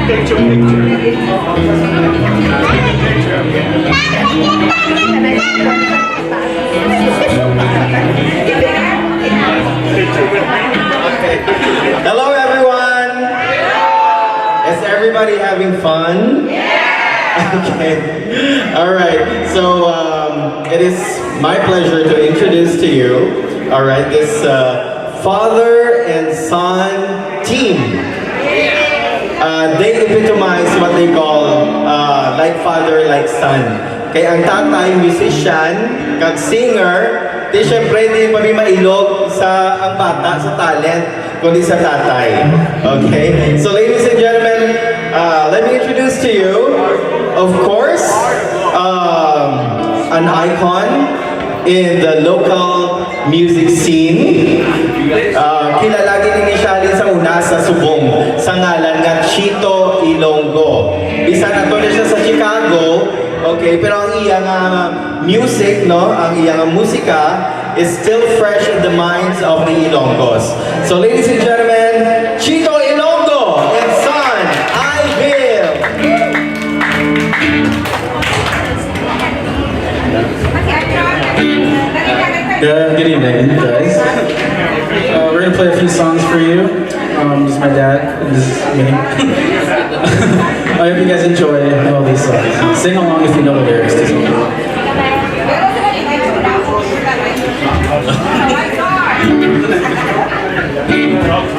Picture. Hello everyone! Is everybody having fun? Okay. Alright, so it is my pleasure to introduce to you, alright, this father and son team. They epitomize what they call like father, like son. Kaya ang tatay, musician, kag singer, di syempre di pa mailog sa ang bata sa talent, kundi sa tatay. Okay? So ladies and gentlemen, let me introduce to you, of course, an icon in the local music scene. Kilala initially sa una sa Subong, sa ngalan nga Chito Ilonggo. Bisa na to siya sa Chicago, okay, pero ang iyang music, no, ang iyang musika is still fresh in the minds of the Ilonggos. So ladies and gentlemen, Chito Ilonggo and son, Ivil. Good evening, guys. We're gonna play a few songs for you. This is my dad. This is me. I hope you guys enjoy all these songs. Sing along if you know the lyrics to some.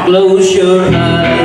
Close your eyes.